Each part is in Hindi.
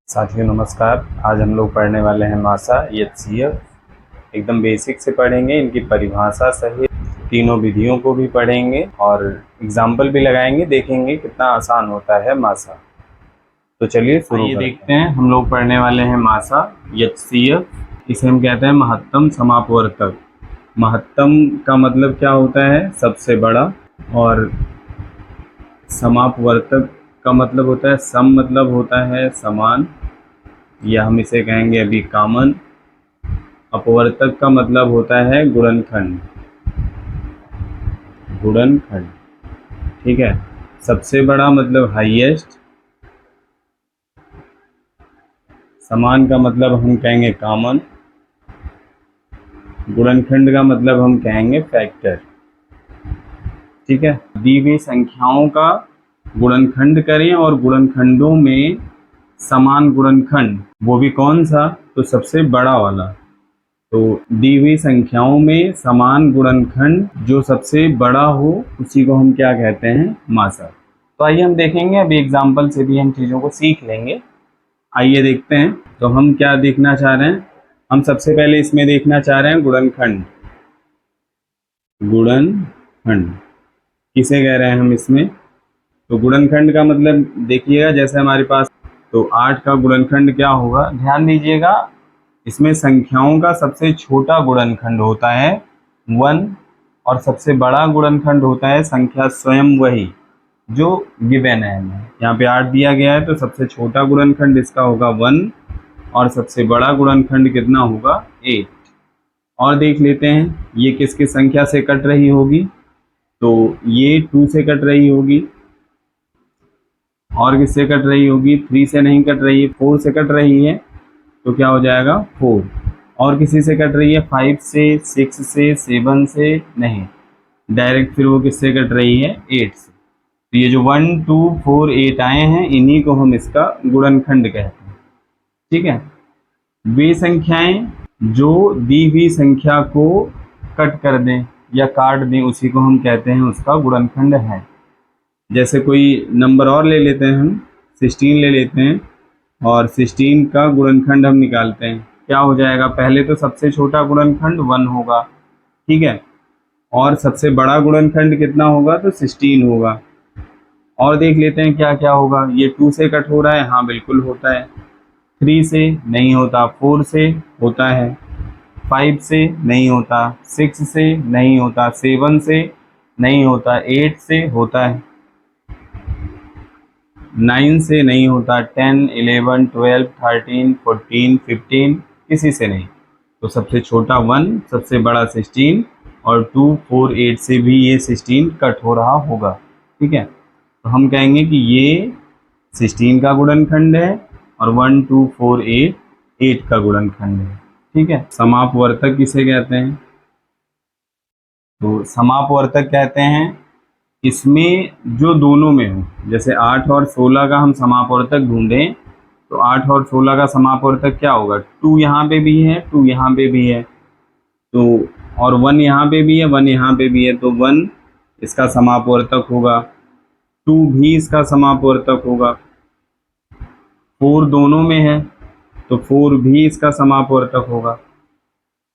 साथियों नमस्कार। आज हम लोग पढ़ने वाले हैं मासा एचसीएफ। एकदम बेसिक से पढ़ेंगे, इनकी परिभाषा सहित तीनों विधियों को भी पढ़ेंगे और एग्जाम्पल भी लगाएंगे, देखेंगे कितना आसान होता है मासा। तो चलिए शुरू देखते हैं। हम लोग पढ़ने वाले हैं मासा एचसीएफ। इसे हम कहते हैं महत्तम समापवर्तक। महत्तम का मतलब क्या होता है? सबसे बड़ा। और समापवर्तक का मतलब होता है सम, मतलब होता है समान, या हम इसे कहेंगे अभी कॉमन। अपवर्तक का मतलब होता है गुणनखंड। गुणनखंड, ठीक है। सबसे बड़ा मतलब हाईएस्ट। समान का मतलब हम कहेंगे कॉमन। गुणनखंड का मतलब हम कहेंगे फैक्टर, ठीक है। दी हुई संख्याओं का गुणनखंड करें और गुणनखंडों में समान गुणनखंड, वो भी कौन सा? तो सबसे बड़ा वाला। तो दी हुई संख्याओं में समान गुणनखंड जो सबसे बड़ा हो उसी को हम क्या कहते हैं? मासा। तो आइए हम देखेंगे, अभी एग्जाम्पल से भी हम चीज़ों को सीख लेंगे। आइए देखते हैं। तो हम क्या देखना चाह रहे हैं? हम सबसे पहले इसमें देखना चाह रहे हैं गुणनखंड। गुणनखंड किसे कह रहे हैं हम इसमें? तो गुणनखंड का मतलब देखिएगा, जैसे हमारे पास तो 8 का गुणनखंड क्या होगा? ध्यान दीजिएगा, इसमें संख्याओं का सबसे छोटा गुणनखंड होता है 1 और सबसे बड़ा गुणनखंड होता है संख्या स्वयं वही जो गिवन है हमें। यहाँ पे 8 दिया गया है तो सबसे छोटा गुणनखंड इसका होगा 1 और सबसे बड़ा गुणनखंड कितना होगा? 8। और देख लेते हैं ये किस किस संख्या से कट रही होगी। तो ये 2 से कट रही होगी। और किससे कट रही होगी? 3 से नहीं कट रही है, 4 से कट रही है। तो क्या हो जाएगा? 4। और किसी से कट रही है? 5 से, 6 से, 7 से नहीं, डायरेक्ट फिर वो किससे कट रही है? 8 से। तो ये जो 1 2 4 8 आए हैं, इन्हीं को हम इसका गुणनखंड कहते हैं, ठीक है। वे संख्याएं जो दी हुई संख्या को कट कर दें या काट दें, उसी को हम कहते हैं उसका गुणनखंड है। जैसे कोई नंबर और ले लेते हैं, हम 16 ले लेते हैं और 16 का गुणनखंड हम निकालते हैं। क्या हो जाएगा? पहले तो सबसे छोटा गुणनखंड 1 होगा, ठीक है। और सबसे बड़ा गुणनखंड कितना होगा? तो 16 होगा। और देख लेते हैं क्या क्या होगा। ये 2 से कट हो रहा है, हाँ बिल्कुल होता है। 3 से नहीं होता, 4 से होता है, 5 से नहीं होता, 6 से नहीं होता, 7 से नहीं होता, 8 से होता है, 9 से नहीं होता, 10 11 12 13 14 15 किसी से नहीं। तो सबसे छोटा 1, सबसे बड़ा 16 और 2 4 8 से भी ये 16 कट हो रहा होगा, ठीक है। तो हम कहेंगे कि ये 16 का गुणनखंड है और 1 2 4 8 का गुणनखंड है, ठीक है। समापवर्तक किसे कहते हैं? तो समापवर्तक कहते हैं इसमें जो दोनों में हो, जैसे 8 और 16 का हम समापवर्तक ढूंढें तो 8 और 16 का समापवर्तक क्या होगा? 2 यहाँ पे भी है, 2 यहाँ पे भी है, तो और 1 यहाँ पे भी है, 1 यहाँ पे भी है, तो 1 इसका समापवर्तक होगा, 2 भी इसका समापवर्तक होगा, 4 दोनों में है तो 4 भी इसका समापवर्तक होगा,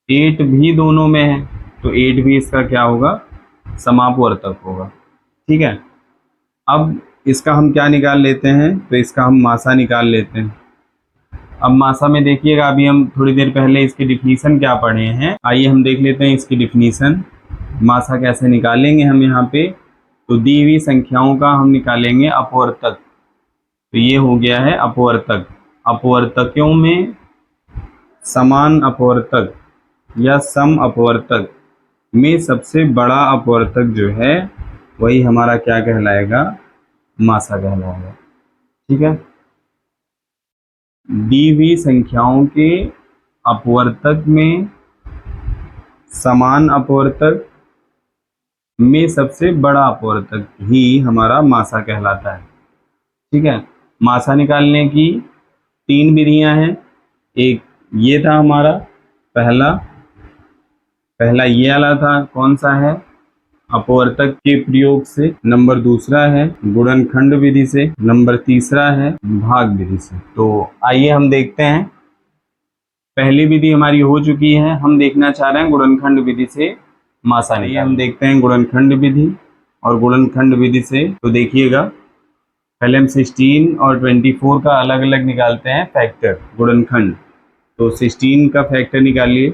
8 भी दोनों में है तो 8 भी इसका क्या होगा? समापवर्तक होगा, ठीक है। अब इसका हम क्या निकाल लेते हैं? तो इसका हम मासा निकाल लेते हैं। अब मासा में देखिएगा, अभी हम थोड़ी देर पहले इसकी डिफिनीशन क्या पढ़े हैं, आइए हम देख लेते हैं इसकी डिफिनीशन। मासा कैसे निकालेंगे हम यहाँ पे? तो दी हुई संख्याओं का हम निकालेंगे अपवर्तक। तो ये हो गया है अपवर्तक। अपवर्तकों में समान अपवर्तक या सम अपवर्तक में सबसे बड़ा अपवर्तक जो है वही हमारा क्या कहलाएगा? मासा कहलाएगा, ठीक है। दी हुई संख्याओं के अपवर्तक में समान अपवर्तक में सबसे बड़ा अपवर्तक ही हमारा मासा कहलाता है, ठीक है। मासा निकालने की 3 विधियां हैं। एक ये था हमारा पहला ये वाला था, कौन सा है? अपवर्तक के प्रयोग से, नंबर दूसरा है गुणनखंड विधि से, नंबर तीसरा है भाग विधि से। तो आइए हम देखते हैं। पहली विधि हमारी हो चुकी है, हम देखना चाह रहे हैं गुणनखंड विधि से मासा निकालना। हम देखते हैं गुणनखंड विधि और गुणनखंड विधि से। तो देखिएगा, पहले हम 16 और 24 का अलग अलग निकालते हैं फैक्टर गुणनखंड। तो 16 का फैक्टर निकालिए,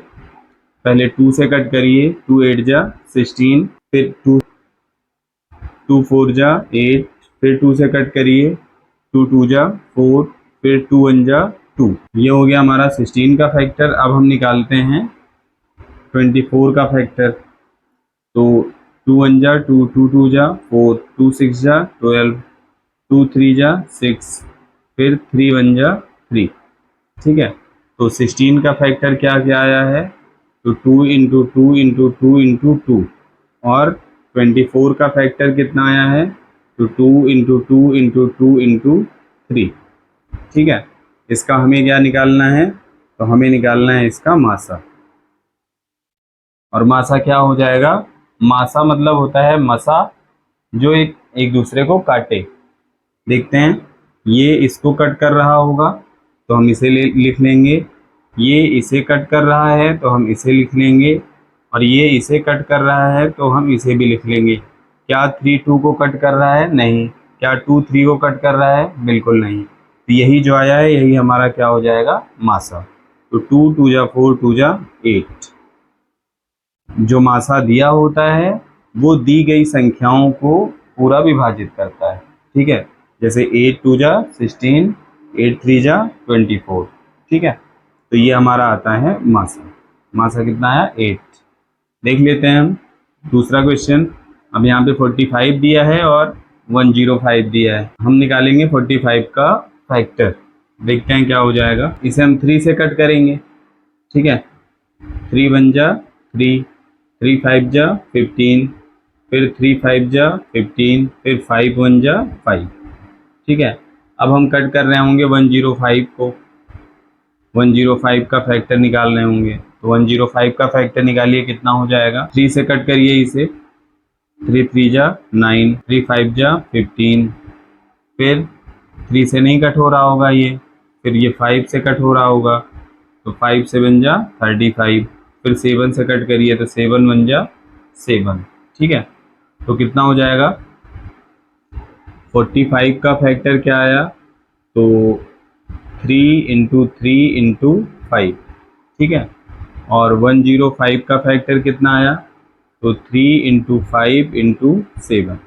पहले 2 से कट करिए, 2 8 जा 16, फिर 2 4 जा 8, फिर 2 से कट करिए, 2 2 जा 4, फिर 2 1 जा 2। ये हो गया हमारा 16 का फैक्टर। अब हम निकालते हैं 24 का फैक्टर। तो 2 1 जा 2, 2 2 जा 4, 2 6 जा 12, 2 3 जा 6, फिर 3 1 जा 3। ठीक है, तो 16 का फैक्टर क्या क्या आया है? तो 2 इंटू 2 इंटू 2 इंटू 2। और 24 का फैक्टर कितना आया है? तो 2 इंटू 2 इंटू 2 इंटू 3। ठीक है, इसका हमें क्या निकालना है? तो हमें निकालना है इसका मासा। और मासा क्या हो जाएगा? मासा मतलब होता है मसा, जो एक एक दूसरे को काटे। देखते हैं, ये इसको कट कर रहा होगा तो हम इसे लिख लेंगे, ये इसे कट कर रहा है तो हम इसे लिख लेंगे, और ये इसे कट कर रहा है तो हम इसे भी लिख लेंगे। क्या 3 2 को कट कर रहा है? नहीं। क्या 2 3 को कट कर रहा है? बिल्कुल नहीं। तो यही जो आया है यही हमारा क्या हो जाएगा? मासा। तो 2 2 जा 4, 2 जा 8। जो मासा दिया होता है वो दी गई संख्याओं को पूरा विभाजित करता है। ठीक है, जैसे 8 2 जा 16, 8 3 जा 24। ठीक है, तो ये हमारा आता है मासा। मासा कितना आया? 8। देख लेते हैं हम दूसरा क्वेश्चन। अब यहाँ पे 45 दिया है और 105 दिया है। हम निकालेंगे 45 का फैक्टर। देखते हैं क्या हो जाएगा। इसे हम 3 से कट करेंगे। ठीक है, 3 1 जा 3, 3 5 जा 15, फिर 3 5 जा 15, फिर 5 1 जा 5। ठीक है, अब हम कट कर रहे होंगे 105 को। 105 का फैक्टर निकाल रहे होंगे, तो 105 का फैक्टर निकालिए, कितना हो जाएगा? 3 से कट करिए इसे, 3 3 जा 9, 3 5 जा 15, फिर 3 से नहीं कट हो रहा होगा ये, फिर ये 5 से कट हो रहा होगा, तो 5 7 जा 35, फिर 7 से कट करिए तो 7 1 जा 7। ठीक है, तो कितना हो जाएगा? 45 का फैक्टर क्या आया? तो 3 इंटू 3 इंटू 5। ठीक है, और 105 का फैक्टर कितना आया? तो 3 इंटू 5 इंटू 7।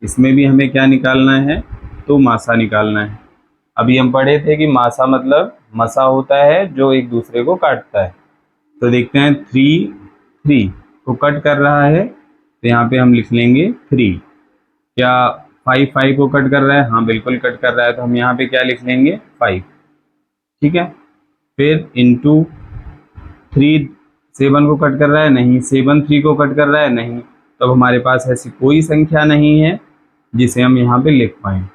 इसमें भी हमें क्या निकालना है? तो मासा निकालना है। अभी हम पढ़े थे कि मासा मतलब मसा होता है जो एक दूसरे को काटता है। तो देखते हैं, 3 3 को कट कर रहा है तो यहाँ पे हम लिख लेंगे 3। क्या 5 5 को कट कर रहा है? हाँ बिल्कुल कट कर रहा है, तो हम यहाँ पे क्या लिख लेंगे? 5। ठीक है, फिर इंटू 3 7 को कट कर रहा है? नहीं। 7 3 को कट कर रहा है? नहीं। तो अब हमारे पास ऐसी कोई संख्या नहीं है जिसे हम यहाँ पे लिख पाएँ।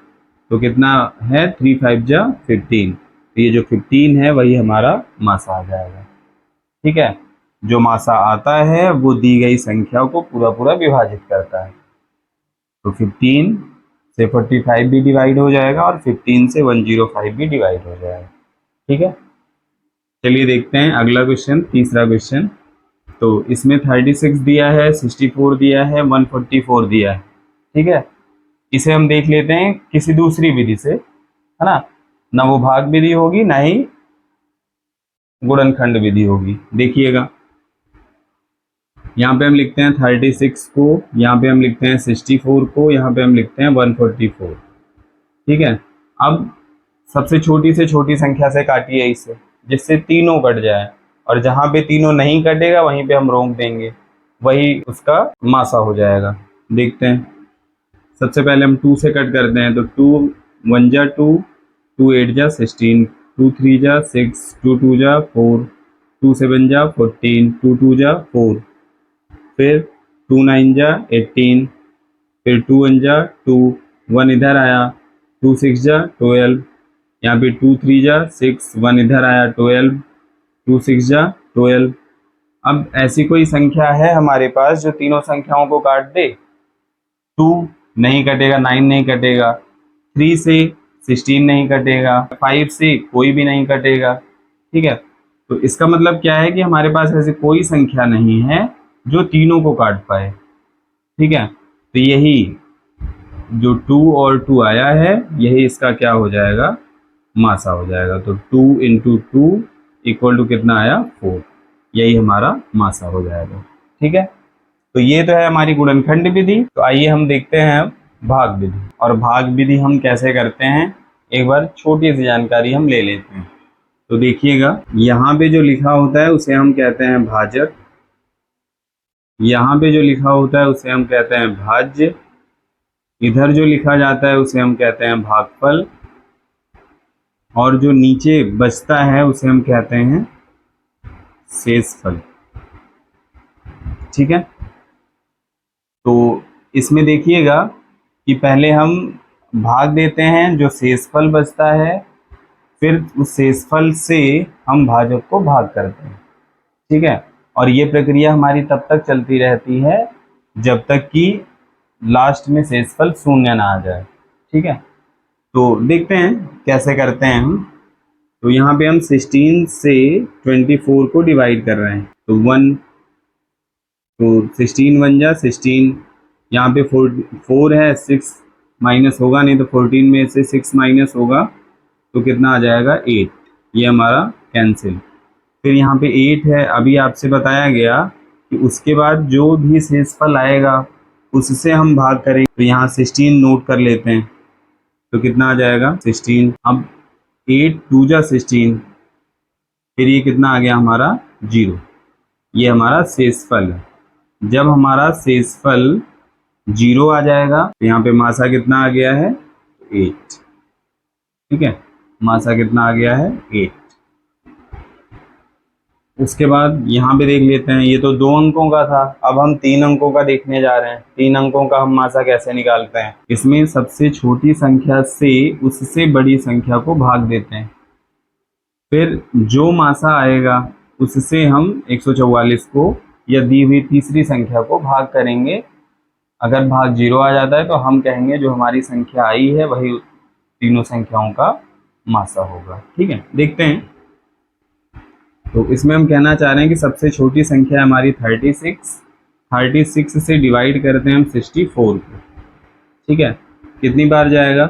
तो कितना है? 3 5 जा 15। तो ये जो 15 है वही हमारा मासा आ जाएगा। ठीक है, जो मासा आता है वो दी गई संख्या को पूरा पूरा विभाजित करता है। तो 15 से 45 भी डिवाइड हो जाएगा और 15 से 105 भी डिवाइड हो जाएगा। ठीक है, चलिए देखते हैं अगला क्वेश्चन, तीसरा क्वेश्चन। तो इसमें 36 दिया है, 64 दिया है, 144 दिया है। ठीक है, इसे हम देख लेते हैं किसी दूसरी विधि से, है ना वो भाग विधि होगी ना ही गुणनखंड विधि होगी। देखिएगा, यहाँ पे हम लिखते हैं 36 को, यहाँ पे हम लिखते हैं 64 को, यहाँ पे हम लिखते हैं 144। ठीक है, अब सबसे छोटी से छोटी संख्या से काटिए इसे, जिससे तीनों कट जाए, और जहाँ पे तीनों नहीं कटेगा वहीं पे हम रोक देंगे, वही उसका मासा हो जाएगा। देखते हैं, सबसे पहले हम 2 से कट करते हैं, तो 2 1 जा 2, 2 8 जा 16, 2 3 जा 6, 2 2 जा 4, 2 7 जा 14, 2 2 जा 4, फिर 2 9 जा 18, फिर 2 1 जा 2, 1 इधर आया, 2 6 जा 12, यहाँ पे 2 3 जा 6, 1 इधर आया 12, 2 6 जा 12। अब ऐसी कोई संख्या है हमारे पास जो तीनों संख्याओं को काट दे? 2 नहीं कटेगा, 9 नहीं कटेगा, 3 से 16 नहीं कटेगा, 5 से कोई भी नहीं कटेगा। ठीक है, तो इसका मतलब क्या है कि हमारे पास ऐसी कोई संख्या नहीं है जो तीनों को काट पाए। ठीक है, तो यही जो 2 और 2 आया है, यही इसका क्या हो जाएगा? मासा हो जाएगा। तो 2 इंटू 2 इक्वल टू कितना आया? 4। यही हमारा मासा हो जाएगा। ठीक है, तो ये तो है हमारी गुणनखंड विधि। तो आइए हम देखते हैं अब भाग विधि। और भाग विधि हम कैसे करते हैं, एक बार छोटी सी जानकारी हम ले लेते हैं। तो देखिएगा, यहाँ पे जो लिखा होता है उसे हम कहते हैं भाजक, यहाँ पे जो लिखा होता है उसे हम कहते हैं भाज्य, इधर जो लिखा जाता है उसे हम कहते हैं भागफल, और जो नीचे बचता है उसे हम कहते हैं शेषफल। ठीक है, तो इसमें देखिएगा कि पहले हम भाग देते हैं, जो शेषफल बचता है, फिर उस शेषफल से हम भाजक को भाग करते हैं। ठीक है, और ये प्रक्रिया हमारी तब तक चलती रहती है जब तक कि लास्ट में शेषफल शून्य ना आ जाए। ठीक है, तो देखते हैं कैसे करते हैं हम। तो यहाँ पे हम 16 से 24 को डिवाइड कर रहे हैं, तो 1, तो 16 1 जा 16, यहाँ पे 4 है, 6 माइनस होगा नहीं, तो 14 में से 6 माइनस होगा तो कितना आ जाएगा? 8। ये हमारा कैंसिल। फिर यहाँ पे 8 है, अभी आपसे बताया गया कि उसके बाद जो भी शेषफल आएगा उससे हम भाग करेंगे। तो यहाँ 16 नोट कर लेते हैं, तो कितना आ जाएगा? 16। अब 8 2 जा 16, फिर ये कितना आ गया हमारा? 0। ये हमारा शेषफल है। जब हमारा शेषफल 0 आ जाएगा तो यहाँ पे मासा कितना आ गया है? 8। ठीक है, मासा कितना आ गया है? 8। उसके बाद यहाँ पे देख लेते हैं, ये तो 2 अंकों का था, अब हम 3 अंकों का देखने जा रहे हैं। 3 अंकों का हम मासा कैसे निकालते हैं? इसमें सबसे छोटी संख्या से उससे बड़ी संख्या को भाग देते हैं, फिर जो मासा आएगा उससे हम 144 को या दी हुई तीसरी संख्या को भाग करेंगे। अगर भाग 0 आ जाता है तो हम कहेंगे जो हमारी संख्या आई है वही तीनों संख्याओं का मासा होगा। ठीक है, देखते हैं। तो इसमें हम कहना चाह रहे हैं कि सबसे छोटी संख्या हमारी 36 से डिवाइड करते हैं हम 64 को। ठीक है, कितनी बार जाएगा?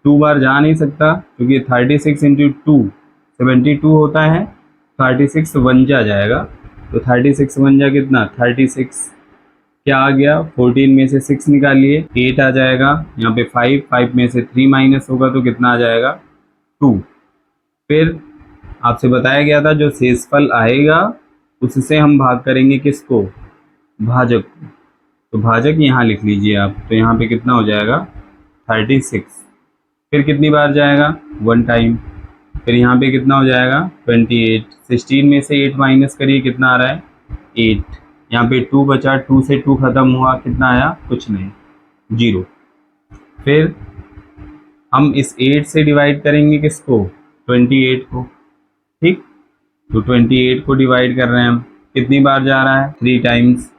2 बार जा नहीं सकता, क्योंकि 36 इंटू 2 72 होता है। 36 1 जा जाएगा, तो 36 1 जा कितना? 36। क्या आ गया? 14 में से 6 निकालिए, 8 आ जाएगा। यहाँ पे 5 में से 3 माइनस होगा तो कितना आ जाएगा? 2। फिर आपसे बताया गया था जो शेषफल आएगा उससे हम भाग करेंगे किसको? भाजक को। तो भाजक यहाँ लिख लीजिए आप, तो यहाँ पे कितना हो जाएगा? 36। फिर कितनी बार जाएगा? 1 टाइम। फिर यहाँ पे कितना हो जाएगा? 28। 16 में से 8 माइनस करिए, कितना आ रहा है? 8। यहाँ पे 2 बचा, 2 से 2 खत्म हुआ, कितना आया? कुछ नहीं, 0। फिर हम इस 8 से डिवाइड करेंगे किसको? 28 को। ठीक, तो 28 को डिवाइड कर रहे हैं हम, कितनी बार जा रहा है? 3 टाइम्स,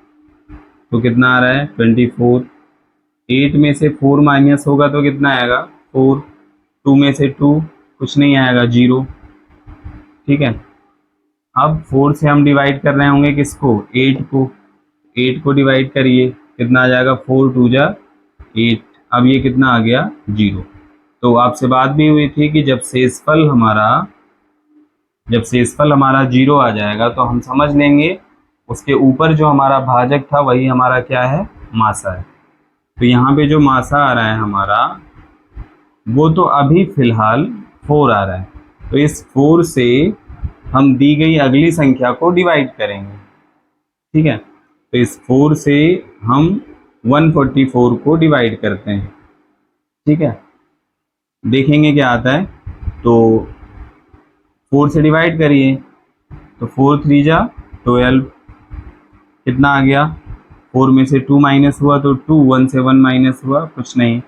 तो कितना आ रहा है? 24। 8 में से 4 माइनस होगा तो कितना आएगा? 4। 2 में से 2 कुछ नहीं आएगा, 0। ठीक है, अब 4 से हम डिवाइड कर रहे होंगे किसको? 8 को। 8 को डिवाइड करिए, कितना आ जाएगा? 4 2 जा 8। अब ये कितना आ गया? 0। तो आपसे बात भी हुई थी कि जब शेषफल हमारा 0 आ जाएगा तो हम समझ लेंगे उसके ऊपर जो हमारा भाजक था वही हमारा क्या है? मासा है। तो यहाँ पे जो मासा आ रहा है हमारा, वो तो अभी फिलहाल 4 आ रहा है, तो इस 4 से हम दी गई अगली संख्या को डिवाइड करेंगे। ठीक है, तो इस 4 से हम 144 को डिवाइड करते हैं। ठीक है, देखेंगे क्या आता है। तो 4 से डिवाइड करिए, तो 4 3 जा 12, कितना आ गया? 4 में से 2 माइनस हुआ तो 2, 1 से 1 माइनस हुआ, कुछ नहीं,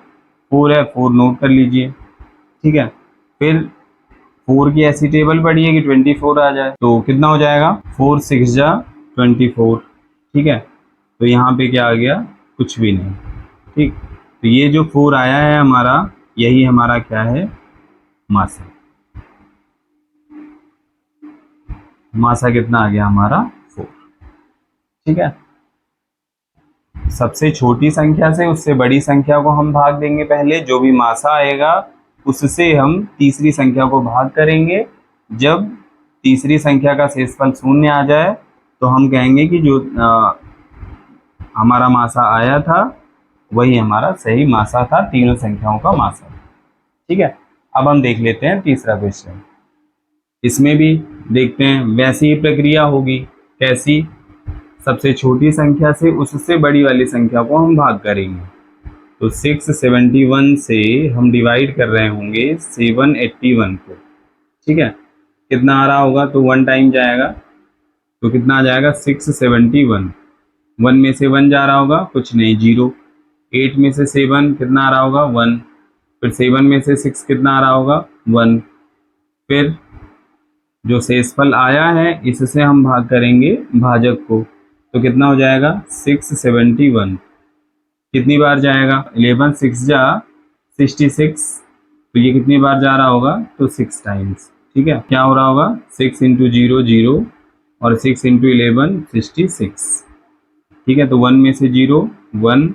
4 है, 4 नोट कर लीजिए। ठीक है, फिर 4 की ऐसी टेबल पड़ी है कि 24 आ जाए, तो कितना हो जाएगा 4 6 जा 24। ठीक है, तो यहाँ पे क्या आ गया, कुछ भी नहीं। ठीक, तो ये जो 4 आया है हमारा, यही हमारा क्या है, मासा। मासा कितना आ गया हमारा 4। ठीक है, सबसे छोटी संख्या से उससे बड़ी संख्या को हम भाग देंगे पहले, जो भी मासा आएगा उससे हम तीसरी संख्या को भाग करेंगे। जब तीसरी संख्या का शेषफल 0 आ जाए तो हम कहेंगे कि जो हमारा मासा आया था वही हमारा सही मासा था, तीनों संख्याओं का मासा। ठीक है, अब हम देख लेते हैं तीसरा क्वेश्चन। इसमें भी देखते हैं वैसी ही प्रक्रिया होगी। कैसी, सबसे छोटी संख्या से उससे बड़ी वाली संख्या को हम भाग करेंगे। तो 671 से हम डिवाइड कर रहे होंगे 781 को। ठीक है, कितना आ रहा होगा, तो 1 टाइम जाएगा, तो कितना आ जाएगा 671। 1 में से 1 जा रहा होगा, कुछ नहीं, 0। 8 में से 7 कितना आ रहा होगा, 1। फिर 7 में से 6 कितना आ रहा होगा, 1। फिर जो शेषफल आया है इससे हम भाग करेंगे भाजक को, तो कितना हो जाएगा 671। कितनी बार जाएगा, 11 6 जा 66, तो ये कितनी बार जा रहा होगा, तो 6 टाइम्स। ठीक है, क्या हो रहा होगा, 6 इंटू 0 0 और 6 इंटू 11 66। ठीक है, तो 1 में से 0 1,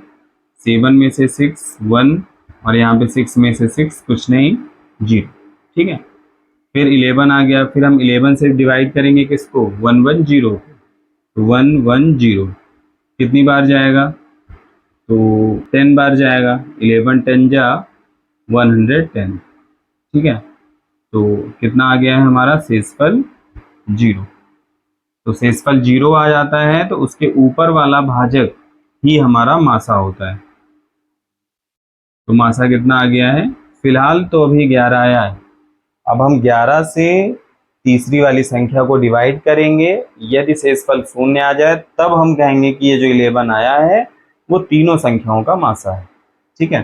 7 में से 6 1 और यहाँ पे 6 में से 6 कुछ नहीं, 0। ठीक है, फिर 11 आ गया, फिर हम 11 से डिवाइड करेंगे किसको, 110, तो 110 कितनी बार जाएगा, तो 10 बार जाएगा। 11 10 जा 110। ठीक है, तो कितना आ गया है हमारा शेषफल 0। तो शेषफल 0 आ जाता है तो उसके ऊपर वाला भाजक ही हमारा मासा होता है। तो मासा कितना आ गया है, फिलहाल तो अभी 11 आया है। अब हम 11 से तीसरी वाली संख्या को डिवाइड करेंगे। यदि शेषफल 0 आ जाए तब हम कहेंगे कि ये जो 11 आया है वो तीनों संख्याओं का मासा है। ठीक है,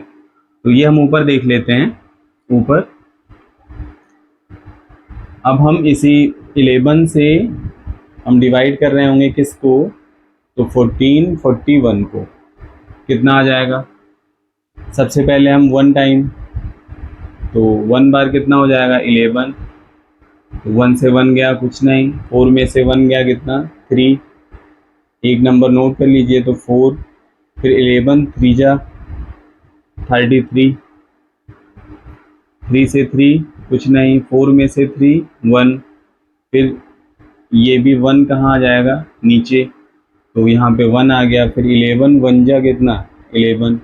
तो ये हम ऊपर देख लेते हैं। ऊपर अब हम इसी 11 से हम डिवाइड कर रहे होंगे किसको, तो 14 41 को। कितना आ जाएगा, सबसे पहले हम 1 टाइम, तो 1 बार कितना हो जाएगा 11। तो 1 से 1 गया, कुछ नहीं। 4 में से 1 गया, कितना 3। एक नंबर नोट कर लीजिए, तो 4। फिर 11 3 जा 33। 3 से 3 कुछ नहीं, 4 में से 3 1। फिर ये भी 1 कहाँ आ जाएगा, नीचे, तो यहाँ पे 1 आ गया। फिर 11 1 जा कितना 11,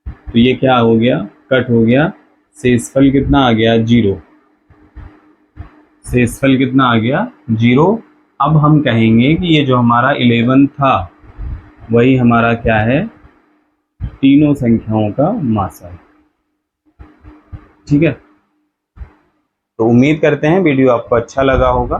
तो ये क्या हो गया, कट हो गया। शेषफल कितना आ गया 0। शेषफल कितना आ गया 0। अब हम कहेंगे कि ये जो हमारा 11 था वही हमारा क्या है, तीनों संख्याओं का मासा है। ठीक है, तो उम्मीद करते हैं वीडियो आपको अच्छा लगा होगा।